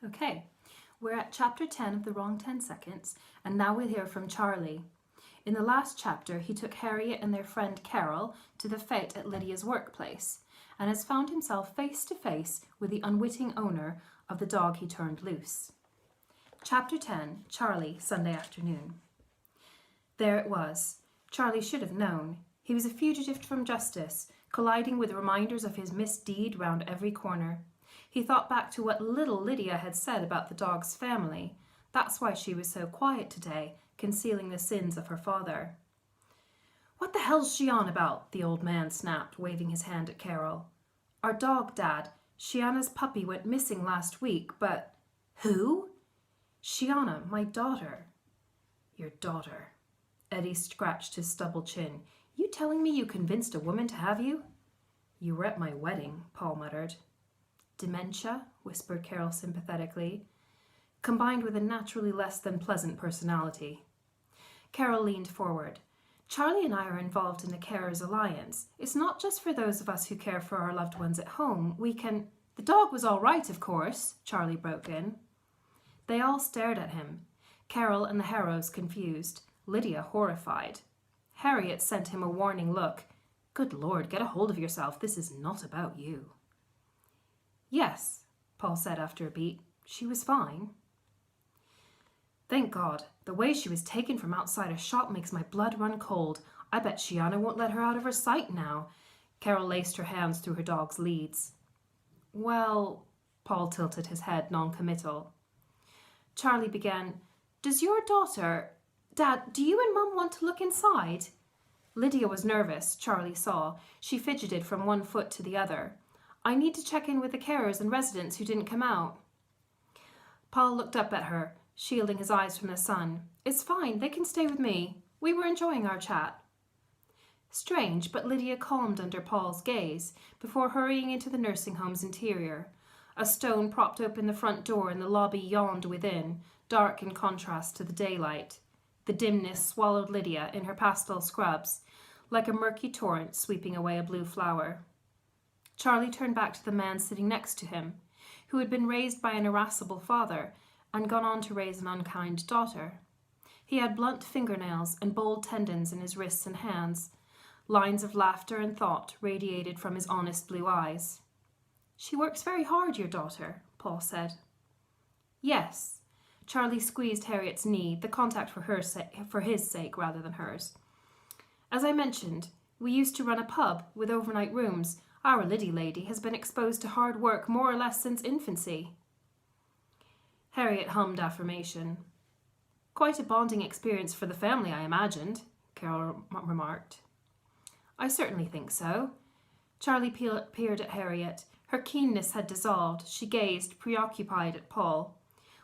Okay, we're at chapter 10 of The Wrong 10 Seconds, and now we'll hear from Charlie. In the last chapter, he took Harriet and their friend Carol to the fete at Lydia's workplace, and has found himself face to face with the unwitting owner of the dog he turned loose. Chapter 10, Charlie, Sunday afternoon. There it was. Charlie should have known. He was a fugitive from justice, colliding with reminders of his misdeed round every corner. He thought back to what little Lydia had said about the dog's family. That's why she was so quiet today, concealing the sins of her father. "What the hell's she on about?" the old man snapped, waving his hand at Carol. "Our dog, Dad. Shiana's puppy went missing last week, but..." "Who?" "Shiana, my daughter." "Your daughter." Eddie scratched his stubble chin. "You telling me you convinced a woman to have you?" "You were at my wedding," Paul muttered. "Dementia," whispered Carol sympathetically, combined with a naturally less than pleasant personality. Carol leaned forward. "Charlie and I are involved in the Carers Alliance. It's not just for those of us who care for our loved ones at home. We can..." "The dog was all right, of course," Charlie broke in. They all stared at him. Carol and the Harrows confused, Lydia horrified. Harriet sent him a warning look. "Good Lord, get a hold of yourself. This is not about you." "Yes," Paul said after a beat. "She was fine." "Thank God. The way she was taken from outside a shop makes my blood run cold. I bet Shiana won't let her out of her sight now." Carol laced her hands through her dog's leads. "Well..." Paul tilted his head, non-committal. Charlie began, "Does your daughter... Dad, do you and Mum want to look inside?" Lydia was nervous, Charlie saw. She fidgeted from one foot to the other. "I need to check in with the carers and residents who didn't come out." Paul looked up at her, shielding his eyes from the sun. "It's fine, they can stay with me. We were enjoying our chat." Strange, but Lydia calmed under Paul's gaze before hurrying into the nursing home's interior. A stone propped open the front door and the lobby yawned within, dark in contrast to the daylight. The dimness swallowed Lydia in her pastel scrubs, like a murky torrent sweeping away a blue flower. Charlie turned back to the man sitting next to him, who had been raised by an irascible father and gone on to raise an unkind daughter. He had blunt fingernails and bold tendons in his wrists and hands. Lines of laughter and thought radiated from his honest blue eyes. "She works very hard, your daughter," Paul said. "Yes." Charlie squeezed Harriet's knee, the contact for his sake rather than hers. "As I mentioned, we used to run a pub with overnight rooms. Our Liddy lady has been exposed to hard work more or less since infancy." Harriet hummed affirmation. "Quite a bonding experience for the family, I imagined," Carol remarked. "I certainly think so." Charlie peered at Harriet. Her keenness had dissolved. She gazed, preoccupied, at Paul.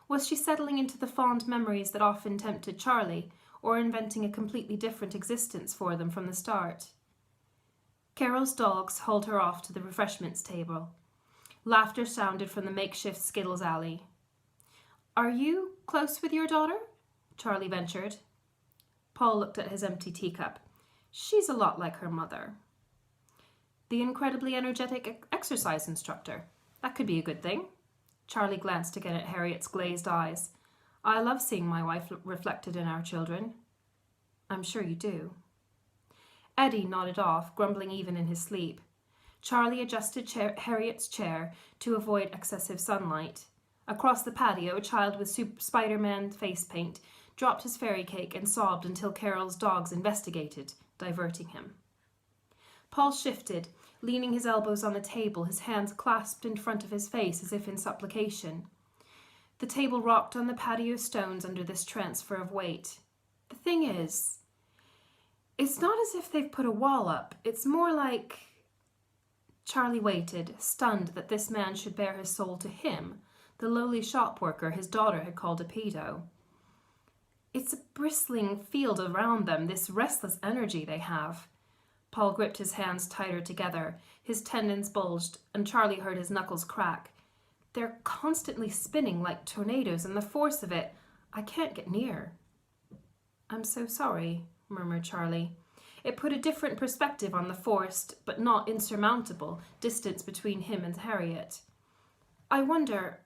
Was she settling into the fond memories that often tempted Charlie, or inventing a completely different existence for them from the start? Carol's dogs hauled her off to the refreshments table. Laughter sounded from the makeshift Skittles alley. "Are you close with your daughter?" Charlie ventured. Paul looked at his empty teacup. "She's a lot like her mother." "The incredibly energetic exercise instructor. That could be a good thing." Charlie glanced again at Harriet's glazed eyes. "I love seeing my wife reflected in our children." "I'm sure you do." Eddie nodded off, grumbling even in his sleep. Charlie adjusted Harriet's chair to avoid excessive sunlight. Across the patio, a child with Spider-Man face paint dropped his fairy cake and sobbed until Carol's dogs investigated, diverting him. Paul shifted, leaning his elbows on the table, his hands clasped in front of his face as if in supplication. The table rocked on the patio stones under this transfer of weight. "The thing is, it's not as if they've put a wall up. It's more like..." Charlie waited, stunned that this man should bare his soul to him, the lowly shop worker his daughter had called a pedo. "It's a bristling field around them, this restless energy they have." Paul gripped his hands tighter together. His tendons bulged, and Charlie heard his knuckles crack. "They're constantly spinning like tornadoes, and the force of it, I can't get near." "I'm so sorry," murmured Charlie. It put a different perspective on the forced, but not insurmountable, distance between him and Harriet. "I wonder..."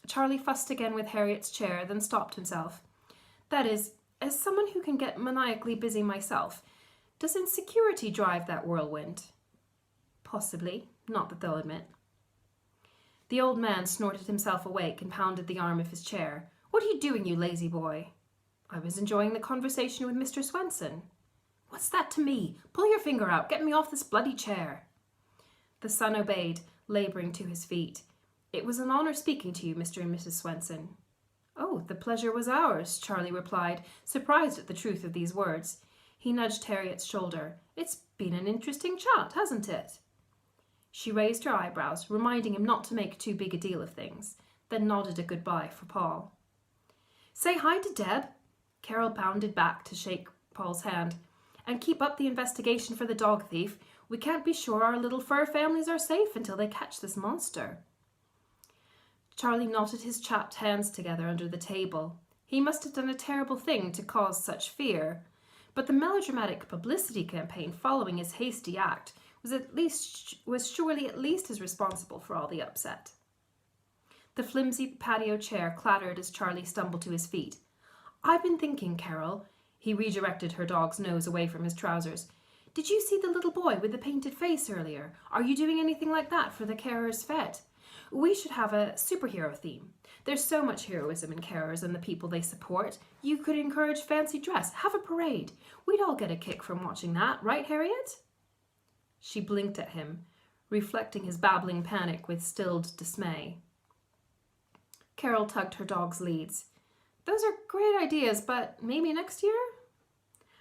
Charlie fussed again with Harriet's chair, then stopped himself. That is, as someone who can get maniacally busy myself, does insecurity drive that whirlwind? Possibly, not that they'll admit. The old man snorted himself awake and pounded the arm of his chair. What are you doing, you lazy boy? I was enjoying the conversation with Mr. Swenson. What's that to me? Pull your finger out. Get me off this bloody chair. The son obeyed, labouring to his feet. It was an honour speaking to you, Mr. and Mrs. Swenson. Oh, the pleasure was ours, Charlie replied, surprised at the truth of these words. He nudged Harriet's shoulder. It's been an interesting chat, hasn't it? She raised her eyebrows, reminding him not to make too big a deal of things, then nodded a goodbye for Paul. Say hi to Deb. Carol bounded back to shake Paul's hand. And keep up the investigation for the dog thief. We can't be sure our little fur families are safe until they catch this monster. Charlie knotted his chapped hands together under the table. He must have done a terrible thing to cause such fear, but the melodramatic publicity campaign following his hasty act was surely at least as responsible for all the upset. The flimsy patio chair clattered as Charlie stumbled to his feet. I've been thinking, Carol. He redirected her dog's nose away from his trousers. Did you see the little boy with the painted face earlier? Are you doing anything like that for the carers' fete? We should have a superhero theme. There's so much heroism in carers and the people they support. You could encourage fancy dress, have a parade. We'd all get a kick from watching that, right, Harriet? She blinked at him, reflecting his babbling panic with stilled dismay. Carol tugged her dog's leads. Those are great ideas, but maybe next year?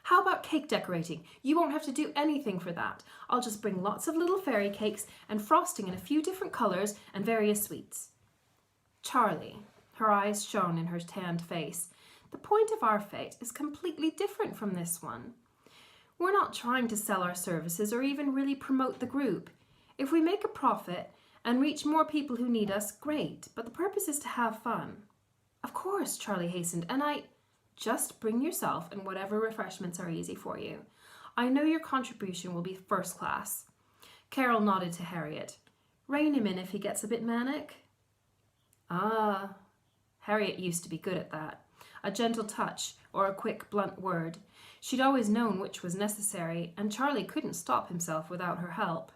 How about cake decorating? You won't have to do anything for that. I'll just bring lots of little fairy cakes and frosting in a few different colours and various sweets. Charlie, her eyes shone in her tanned face, the point of our fete is completely different from this one. We're not trying to sell our services or even really promote the group. If we make a profit and reach more people who need us, great, but the purpose is to have fun. Of course, Charlie hastened, and just bring yourself and whatever refreshments are easy for you. I know your contribution will be first class. Carol nodded to Harriet. Rein him in if he gets a bit manic. Ah, Harriet used to be good at that. A gentle touch or a quick, blunt word. She'd always known which was necessary, and Charlie couldn't stop himself without her help.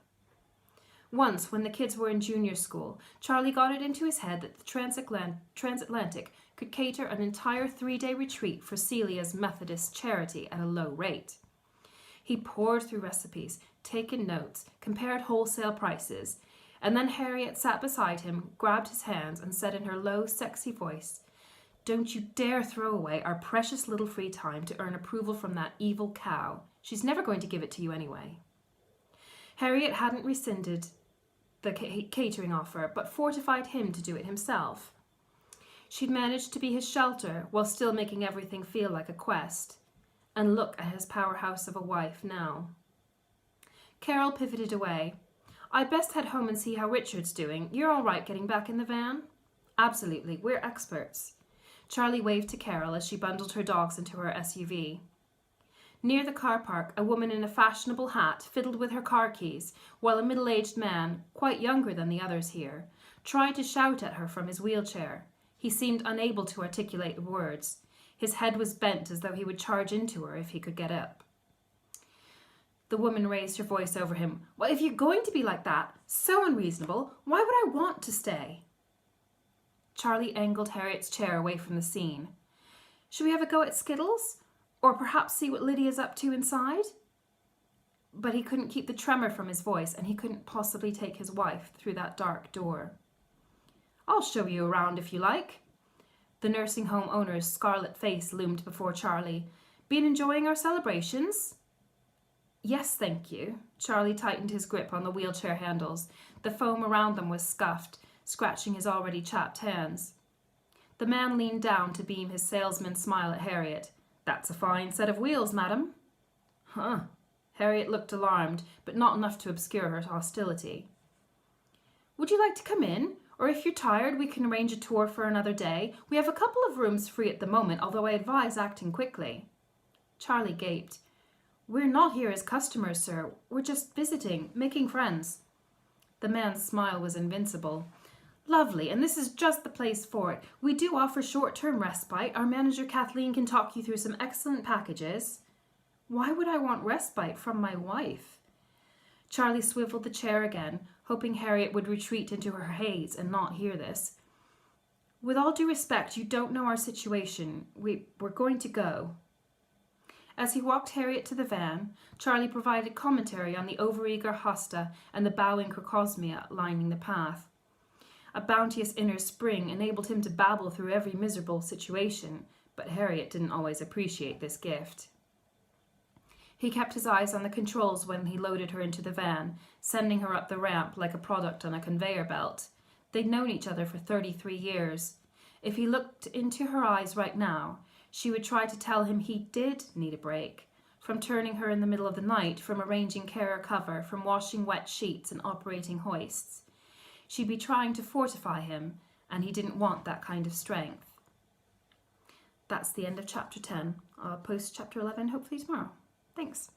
Once, when the kids were in junior school, Charlie got it into his head that the Transatlantic could cater an entire 3-day retreat for Celia's Methodist charity at a low rate. He pored through recipes, taken notes, compared wholesale prices, and then Harriet sat beside him, grabbed his hands, and said in her low, sexy voice, Don't you dare throw away our precious little free time to earn approval from that evil cow. She's never going to give it to you anyway. Harriet hadn't rescinded the catering offer, but fortified him to do it himself. She'd managed to be his shelter while still making everything feel like a quest. And look at his powerhouse of a wife now. Carol pivoted away. I'd best head home and see how Richard's doing. You're all right getting back in the van? Absolutely, we're experts. Charlie waved to Carol as she bundled her dogs into her SUV. Near the car park, a woman in a fashionable hat fiddled with her car keys, while a middle-aged man, quite younger than the others here, tried to shout at her from his wheelchair. He seemed unable to articulate the words. His head was bent as though he would charge into her if he could get up. The woman raised her voice over him. Well, if you're going to be like that, so unreasonable, why would I want to stay? Charlie angled Harriet's chair away from the scene. Should we have a go at Skittles? Or perhaps see what Lydia's up to inside? But he couldn't keep the tremor from his voice, and he couldn't possibly take his wife through that dark door. I'll show you around if you like. The nursing home owner's scarlet face loomed before Charlie. Been enjoying our celebrations? Yes, thank you. Charlie tightened his grip on the wheelchair handles. The foam around them was scuffed, scratching his already chapped hands. The man leaned down to beam his salesman's smile at Harriet. That's a fine set of wheels, madam. Huh. Harriet looked alarmed, but not enough to obscure her hostility. Would you like to come in? Or if you're tired, we can arrange a tour for another day. We have a couple of rooms free at the moment, although I advise acting quickly. Charlie gaped. We're not here as customers, sir. We're just visiting, making friends. The man's smile was invincible. Lovely, and this is just the place for it. We do offer short-term respite. Our manager Kathleen can talk you through some excellent packages. Why would I want respite from my wife? Charlie swiveled the chair again, hoping Harriet would retreat into her haze and not hear this. With all due respect, you don't know our situation. We're going to go. As he walked Harriet to the van, Charlie provided commentary on the overeager hosta and the bowing crocosmia lining the path. A bounteous inner spring enabled him to babble through every miserable situation, but Harriet didn't always appreciate this gift. He kept his eyes on the controls when he loaded her into the van, sending her up the ramp like a product on a conveyor belt. They'd known each other for 33 years. If he looked into her eyes right now, she would try to tell him he did need a break, from turning her in the middle of the night, from arranging carer cover, from washing wet sheets and operating hoists. She'd be trying to fortify him, and he didn't want that kind of strength. That's the end of chapter 10. I'll post chapter 11 hopefully tomorrow. Thanks.